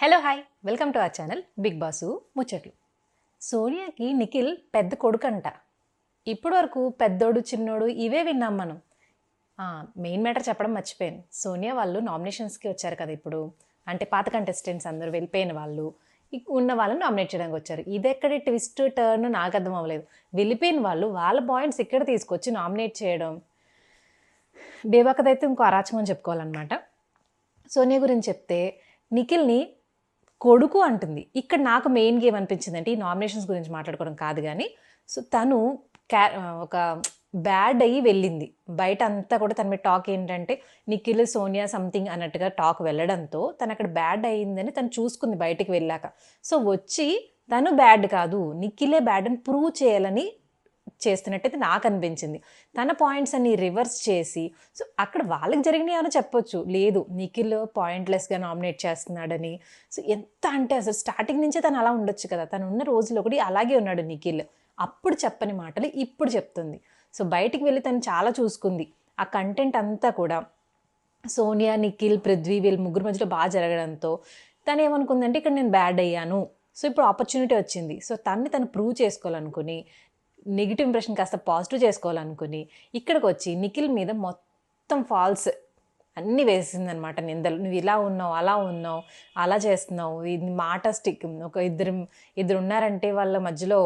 Hello hi welcome to our channel big boss ముచ్చట్లు. సోనియాకి నిఖిల్ పెద్ద కొడుకంట. ఇప్పటి వరకు పెద్దోడు చిన్నోడు ఇవే విన్నాం మనం. మెయిన్ మ్యాటర్ చెప్పడం మర్చిపోయాను. సోనియా వాళ్ళు నామినేషన్స్కి వచ్చారు కదా ఇప్పుడు. అంటే పాత కంటెస్టెంట్స్ అందరూ వెళ్ళిపోయిన వాళ్ళు ఉన్న వాళ్ళని నామినేట్ చేయడానికి వచ్చారు. ఇది ఎక్కడి ట్విస్ట్ టర్న్ నాకు అర్థం అవ్వలేదు. వెళ్ళిపోయిన వాళ్ళు వాళ్ళ పాయింట్స్ ఇక్కడ తీసుకొచ్చి నామినేట్ చేయడం బేబాకదైతే ఇంకో అరాచకం అని చెప్పుకోవాలన్నమాట. సోనియా గురించి చెప్తే నిఖిల్ని కొడుకు అంటుంది. ఇక్కడ నాకు మెయిన్ గేమ్ అనిపించింది అంటే ఈ నామినేషన్స్ గురించి మాట్లాడుకోవడం కాదు కానీ, సో తను ఒక బ్యాడ్ అయ్యి వెళ్ళింది. బయట అంతా కూడా తన మీద టాక్ ఏంటంటే నిఖిల్ సోనియా సంథింగ్ అన్నట్టుగా టాక్ వెళ్ళడంతో తను అక్కడ బ్యాడ్ అయ్యిందని తను చూసుకుంది బయటికి వెళ్ళాక. సో వచ్చి తను బ్యాడ్ కాదు, నిఖిలే బ్యాడ్ అని ప్రూవ్ చేయాలని చేస్తున్నట్టయితే నాకు అనిపించింది. తన పాయింట్స్ అన్ని రివర్స్ చేసి, సో అక్కడ వాళ్ళకి జరిగినాయి అని చెప్పొచ్చు. లేదు నిఖిల్ పాయింట్లెస్గా నామినేట్ చేస్తున్నాడని. సో ఎంత అంటే అసలు స్టార్టింగ్ నుంచే తను అలా ఉండొచ్చు కదా. తను ఉన్న రోజుల్లో కూడా అలాగే ఉన్నాడు నిఖిల్. అప్పుడు చెప్పని మాటలు ఇప్పుడు చెప్తుంది. సో బయటికి వెళ్ళి తను చాలా చూసుకుంది. ఆ కంటెంట్ అంతా కూడా సోనియా, నిఖిల్, పృథ్వీ వీళ్ళ ముగ్గురు మధ్యలో బాగా జరగడంతో తను ఏమనుకుందంటే ఇక్కడ నేను బ్యాడ్ అయ్యాను, సో ఇప్పుడు ఆపర్చునిటీ వచ్చింది, సో తను ప్రూవ్ చేసుకోవాలనుకుని నెగిటివ్ ఇంప్రెషన్ కాస్త పాజిటివ్ చేసుకోవాలనుకుని ఇక్కడికి వచ్చి నిఖిల్ మీద మొత్తం ఫాల్స్ అన్నీ వేసిందనమాట, నిందలు. నువ్వు ఇలా ఉన్నావు, అలా ఉన్నావు, అలా చేస్తున్నావు, ఇది మాట స్టిక్, ఒక ఇద్దరు ఉన్నారంటే వాళ్ళ మధ్యలో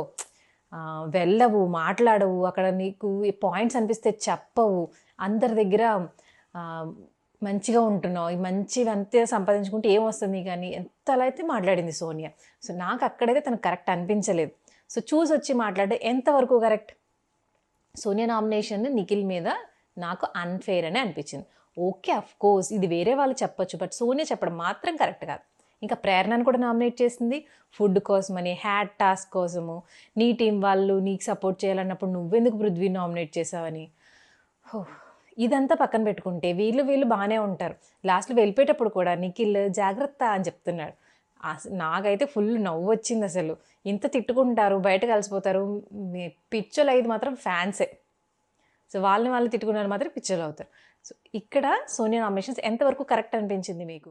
వెళ్ళవు, మాట్లాడవు, అక్కడ నీకు పాయింట్స్ అనిపిస్తే చెప్పవు, అందరి దగ్గర మంచిగా ఉంటున్నావు, ఈ మంచివి అంతే సంపాదించుకుంటే ఏమొస్తుంది కానీ ఎంత అలా అయితే మాట్లాడింది సోనియా. సో నాకు అక్కడైతే తనకు కరెక్ట్ అనిపించలేదు. సో చూసి వచ్చి మాట్లాడే ఎంతవరకు కరెక్ట్? సోనియా నామినేషన్ నిఖిల్ మీద నాకు అన్ఫెయిర్ అని అనిపించింది. ఓకే అఫ్ కోర్స్ ఇది వేరే వాళ్ళు చెప్పొచ్చు, బట్ సోనియా చెప్పడం మాత్రం కరెక్ట్ కాదు. ఇంకా ప్రేరణను కూడా నామినేట్ చేసింది ఫుడ్ కోసమని, హ్యాడ్ టాస్క్ కోసము. నీ టీం వాళ్ళు నీకు సపోర్ట్ చేయాలన్నప్పుడు నువ్వెందుకు పృథ్వీ నామినేట్ చేసావని. ఇదంతా పక్కన పెట్టుకుంటే వీళ్ళు బాగానే ఉంటారు. లాస్ట్లో వెళ్ళిపోయేటప్పుడు కూడా నిఖిల్ జాగ్రత్త అని చెప్తున్నాడు. నాకైతే ఫుల్ నవ్వు వచ్చింది. అసలు ఇంత తిట్టుకుంటారు, బయట కలిసిపోతారు, పిచ్చోలు అయ్యేది మాత్రం ఫ్యాన్సే. సో వాళ్ళు తిట్టుకున్నారు మాత్రం పిచ్చోలు అవుతారు. సో ఇక్కడ సోనియా నామినేషన్స్ ఎంతవరకు కరెక్ట్ అనిపించింది మీకు?